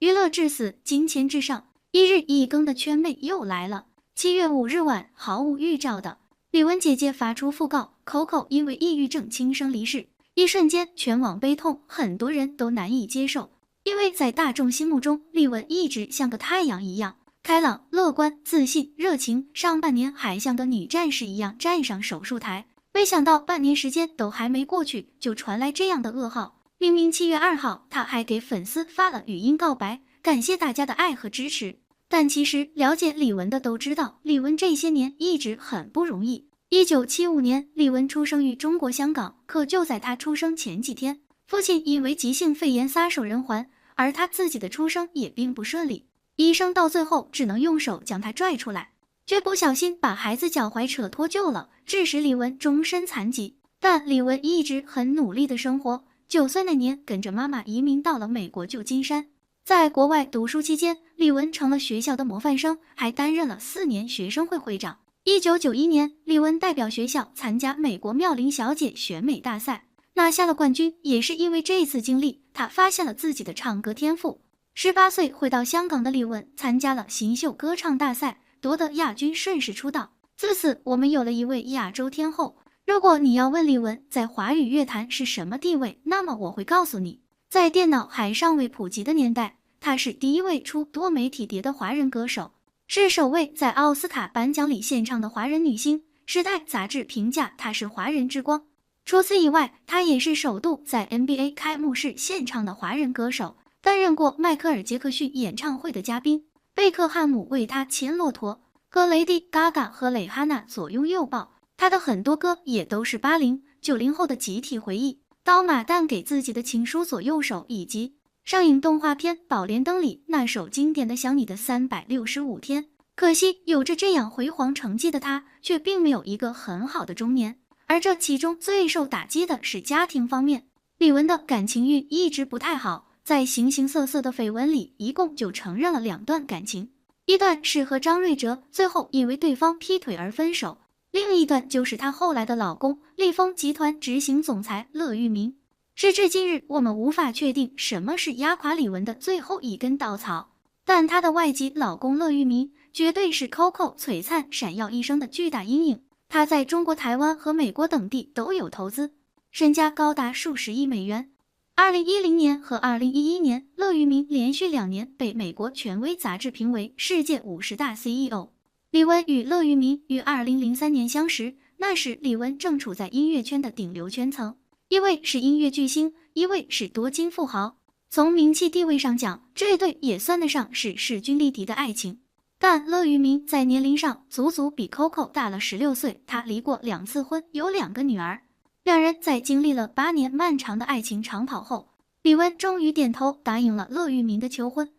娱乐至死，金钱至上。一日一更的圈妹又来了。7月5日晚，毫无预兆的，李玟姐姐发出讣告 ，Coco 因为抑郁症轻生离世。一瞬间，全网悲痛，很多人都难以接受，因为在大众心目中，李玟一直像个太阳一样开朗、乐观、自信、热情，上半年还像个女战士一样站上手术台。没想到半年时间都还没过去，就传来这样的噩耗。明明7月2号，她还给粉丝发了语音告白，感谢大家的爱和支持。但其实了解李玟的都知道，李玟这些年一直很不容易。1975年，李玟出生于中国香港，可就在她出生前几天，父亲因为急性肺炎撒手人寰，而她自己的出生也并不顺利，医生到最后只能用手将她拽出来，却不小心把孩子脚踝扯脱臼了，致使李玟终身残疾。但李玟一直很努力的生活，9岁那年跟着妈妈移民到了美国旧金山。在国外读书期间，李玟成了学校的模范生，还担任了4年学生会会长。1991年，李玟代表学校参加美国妙龄小姐选美大赛，拿下了冠军。也是因为这次经历，她发现了自己的唱歌天赋。18岁回到香港的李玟参加了新秀歌唱大赛，夺得亚军，顺势出道。自此，我们有了一位亚洲天后。如果你要问李玟在华语乐坛是什么地位，那么我会告诉你，在电脑还尚未普及的年代，她是第一位出多媒体碟的华人歌手，是首位在奥斯卡颁奖礼献唱的华人女星。时代杂志评价她是华人之光。除此以外，她也是首度在 NBA 开幕式献唱的华人歌手，担任过迈克尔·杰克逊演唱会的嘉宾，贝克汉姆为她牵骆驼，和雷迪·嘎嘎和蕾哈娜左拥右抱。她的很多歌也都是80、90后的集体回忆，刀马旦给自己的情书左右手，以及上映动画片《宝莲灯》里那首经典的想你的365天。可惜有着这样辉煌成绩的他，却并没有一个很好的中年，而这其中最受打击的是家庭方面。李玟的感情运一直不太好，在形形色色的绯闻里，一共就承认了2段感情，一段是和张瑞哲，最后因为对方劈腿而分手，另一段就是她后来的老公利丰集团执行总裁乐裕民。时至今日，我们无法确定什么是压垮李玟的最后一根稻草，但她的外籍老公乐裕民绝对是 Coco 璀璨闪耀一生的巨大阴影。他在中国、台湾和美国等地都有投资，身家高达数十亿美元。2010年和2011年，乐裕民连续2年被美国权威杂志评为世界50大 CEO。李玟与乐裕民于2003年相识，那时李玟正处在音乐圈的顶流圈层，一位是音乐巨星，一位是多金富豪。从名气地位上讲，这对也算得上是势均力敌的爱情。但乐裕民在年龄上足足比 Coco 大了16岁，他离过2次婚，有2个女儿。两人在经历了8年漫长的爱情长跑后，李玟终于点头答应了乐裕民的求婚。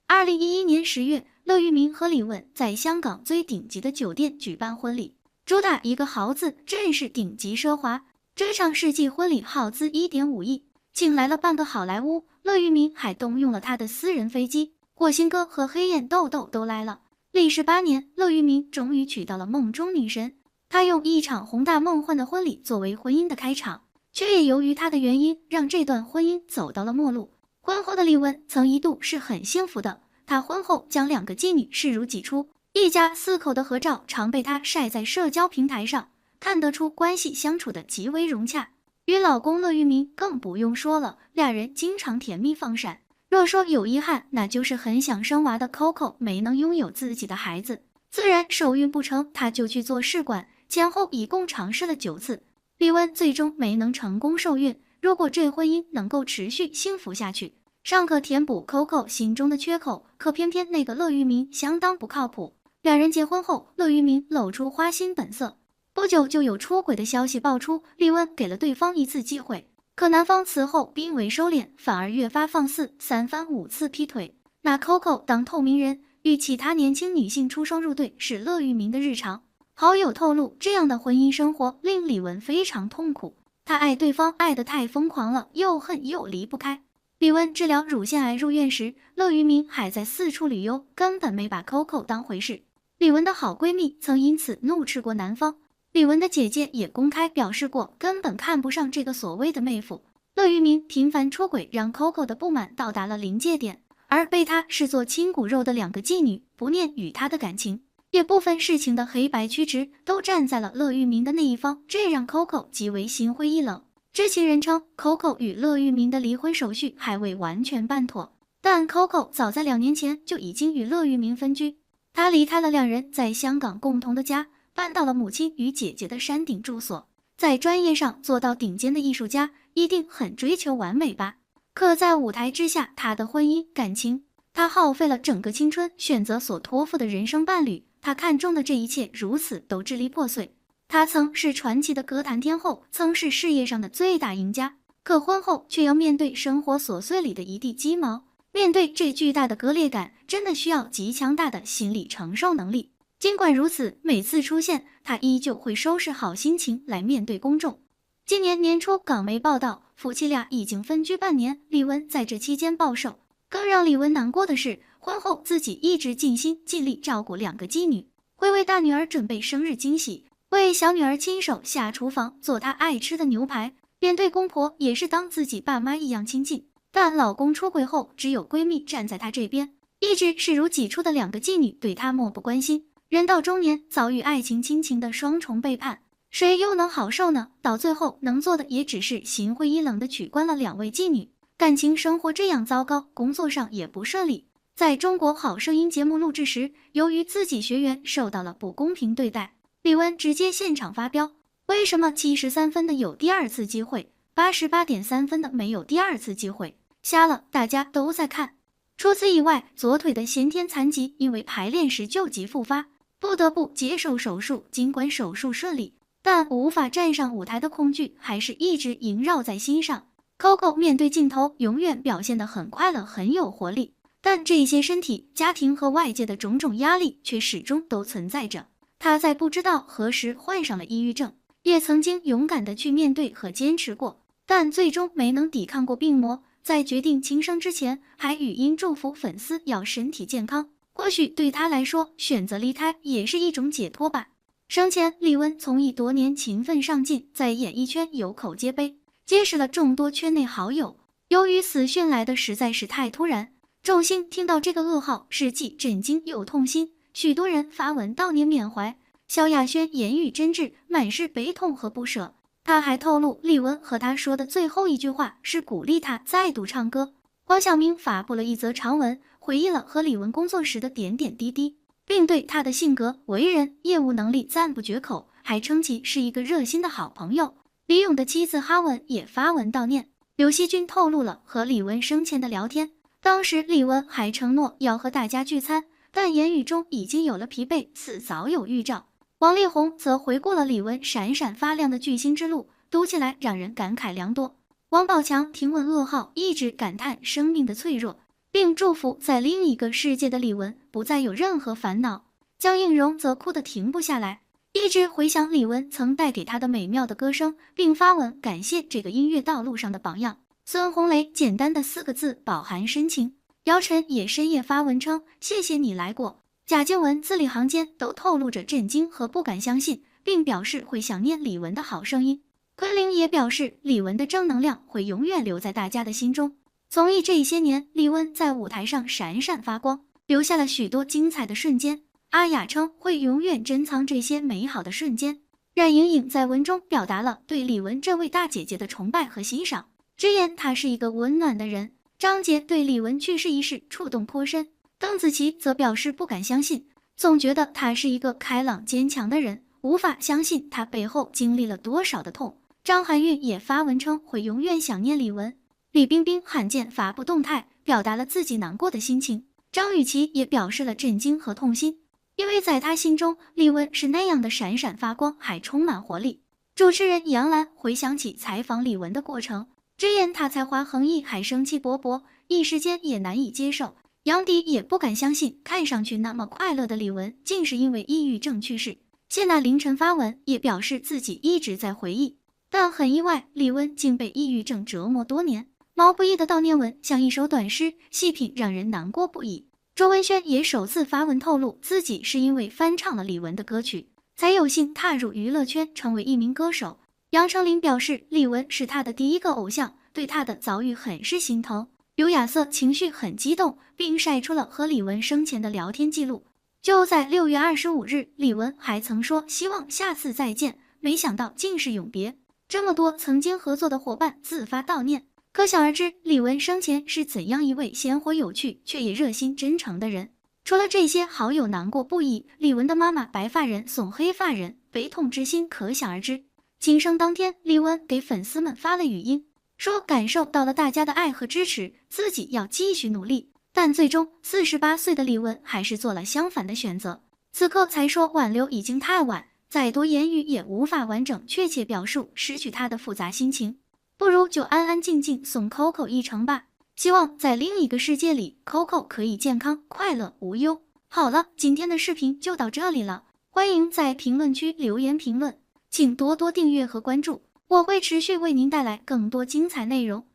2011年10月，乐裕民和李玟在香港最顶级的酒店举办婚礼，主打一个豪字，真是顶级奢华。这场世纪婚礼耗资1.5亿，请来了半个好莱坞，乐裕民还动用了他的私人飞机，火星哥和黑眼豆豆都来了。历时8年，乐裕民终于娶到了梦中女神。他用一场宏大梦幻的婚礼作为婚姻的开场，却也由于他的原因，让这段婚姻走到了末路。婚后的李玟曾一度是很幸福的，她婚后将2个妓女视如己出，一家4口的合照常被她晒在社交平台上，看得出关系相处的极为融洽。与老公乐裕民更不用说了，俩人经常甜蜜放闪。若说有遗憾，那就是很想生娃的 Coco 没能拥有自己的孩子，自然受孕不成，她就去做试管，前后一共尝试了9次，李玟最终没能成功受孕。如果这婚姻能够持续幸福下去，尚可填补 Coco 心中的缺口，可偏偏那个乐裕民相当不靠谱。两人结婚后，乐裕民露出花心本色，不久就有出轨的消息爆出，李玟给了对方1次机会，可男方此后并未收敛，反而越发放肆，3番5次劈腿，拿 Coco 当透明人，与其他年轻女性出双入对是乐裕民的日常。好友透露，这样的婚姻生活令李玟非常痛苦，她爱对方爱得太疯狂了，又恨又离不开。李玟治疗乳腺癌入院时，乐裕民还在4处旅游，根本没把 Coco 当回事。李玟的好闺蜜曾因此怒斥过男方，李玟的姐姐也公开表示过，根本看不上这个所谓的妹夫。乐裕民频繁出轨让 Coco 的不满到达了临界点，而被他视作亲骨肉的两个妓女不念与他的感情，也不分事情的黑白曲直，都站在了乐玉明的那一方，这让 Coco 极为心灰意冷。知情人称 ，Coco 与乐玉明的离婚手续还未完全办妥，但 Coco 早在2年前就已经与乐玉明分居。他离开了两人在香港共同的家，搬到了母亲与姐姐的山顶住所。在专业上做到顶尖的艺术家，一定很追求完美吧？可在舞台之下，他的婚姻感情，他耗费了整个青春，选择所托付的人生伴侣。他看中的这一切如此都支离破碎。他曾是传奇的歌坛天后，曾是事业上的最大赢家，可婚后却要面对生活琐碎里的一地鸡毛。面对这巨大的割裂感，真的需要极强大的心理承受能力。尽管如此，每次出现，他依旧会收拾好心情来面对公众。今年年初，港媒报道，夫妻俩已经分居半年，李玟在这期间暴瘦。更让李玟难过的是，婚后自己一直尽心尽力照顾两个妓女，会为大女儿准备生日惊喜，为小女儿亲手下厨房做她爱吃的牛排，连对公婆也是当自己爸妈一样亲近。但老公出轨后，只有闺蜜站在她这边，一直视如己出的两个妓女对她漠不关心。人到中年，遭遇爱情亲情的双重背叛，谁又能好受呢？到最后能做的也只是心灰意冷的取关了两位妓女。感情生活这样糟糕，工作上也不顺利。在中国好声音节目录制时，由于自己学员受到了不公平对待，李玟直接现场发飙：为什么73分的有第二次机会，88.3分的没有第二次机会？瞎了，大家都在看。除此以外，左腿的先天残疾因为排练时旧疾复发，不得不接受手术。尽管手术顺利，但无法站上舞台的恐惧还是一直萦绕在心上。Coco 面对镜头永远表现得很快乐，很有活力，但这些身体、家庭和外界的种种压力却始终都存在着。她在不知道何时患上了抑郁症，也曾经勇敢地去面对和坚持过，但最终没能抵抗过病魔。在决定轻生之前，还语音祝福粉丝要身体健康。或许对她来说，选择离开也是一种解脱吧。生前，李玟从艺多年，勤奋上进，在演艺圈有口皆碑，结识了众多圈内好友。由于死讯来的实在是太突然，众星听到这个噩耗是既震惊又痛心，许多人发文悼念缅怀。萧亚轩言语真挚，满是悲痛和不舍。他还透露，李玟和他说的最后一句话是鼓励他再度唱歌。黄晓明发布了一则长文，回忆了和李玟工作时的点点滴滴，并对他的性格、为人、业务能力赞不绝口，还称其是一个热心的好朋友。李咏的妻子哈文也发文悼念。刘惜君透露了和李玟生前的聊天，当时李玟还承诺要和大家聚餐，但言语中已经有了疲惫，似早有预兆。王力宏则回顾了李玟闪闪发亮的巨星之路，读起来让人感慨良多。王宝强听闻噩耗，一直感叹生命的脆弱，并祝福在另一个世界的李玟不再有任何烦恼。江映蓉则哭得停不下来，一直回想李玟曾带给她的美妙的歌声，并发文感谢这个音乐道路上的榜样。孙红雷简单的4个字饱含深情。姚晨也深夜发文称谢谢你来过。贾静雯字里行间都透露着震惊和不敢相信，并表示会想念李玟的好声音。昆凌也表示李玟的正能量会永远留在大家的心中。综艺这些年，李玟在舞台上闪闪发光，留下了许多精彩的瞬间。阿雅称会永远珍藏这些美好的瞬间。冉莹颖在文中表达了对李玟这位大姐姐的崇拜和欣赏，直言她是一个温暖的人。张杰对李玟去世一事触动颇深，邓紫棋则表示不敢相信，总觉得她是一个开朗坚强的人，无法相信她背后经历了多少的痛。张含韵也发文称会永远想念李玟。李冰冰罕见发布动态，表达了自己难过的心情。张雨绮也表示了震惊和痛心，因为在她心中，李玟是那样的闪闪发光，还充满活力。主持人杨澜回想起采访李玟的过程，直言她才华横溢，还生气勃勃，一时间也难以接受。杨迪也不敢相信，看上去那么快乐的李玟，竟是因为抑郁症去世。谢娜凌晨发文，也表示自己一直在回忆，但很意外，李玟竟被抑郁症折磨多年。毛不易的悼念文像一首短诗，细品让人难过不已。周文轩也首次发文透露，自己是因为翻唱了李玟的歌曲，才有幸踏入娱乐圈，成为一名歌手。杨丞琳表示，李玟是他的第一个偶像，对他的遭遇很是心疼。刘亚瑟情绪很激动，并晒出了和李玟生前的聊天记录。就在6月25日，李玟还曾说希望下次再见，没想到竟是永别。这么多曾经合作的伙伴自发悼念，可想而知李玟生前是怎样一位鲜活有趣却也热心真诚的人。除了这些，好友难过不已，李玟的妈妈白发人送黑发人，悲痛之心可想而知。庆生当天，李玟给粉丝们发了语音，说感受到了大家的爱和支持，自己要继续努力。但最终48岁的李玟还是做了相反的选择。此刻才说挽留已经太晚，再多言语也无法完整确切表述失去他的复杂心情，不如就安安静静送 Coco 一程吧。希望在另一个世界里 ，Coco 可以健康、快乐、无忧。好了，今天的视频就到这里了，欢迎在评论区留言评论，请多多订阅和关注，我会持续为您带来更多精彩内容。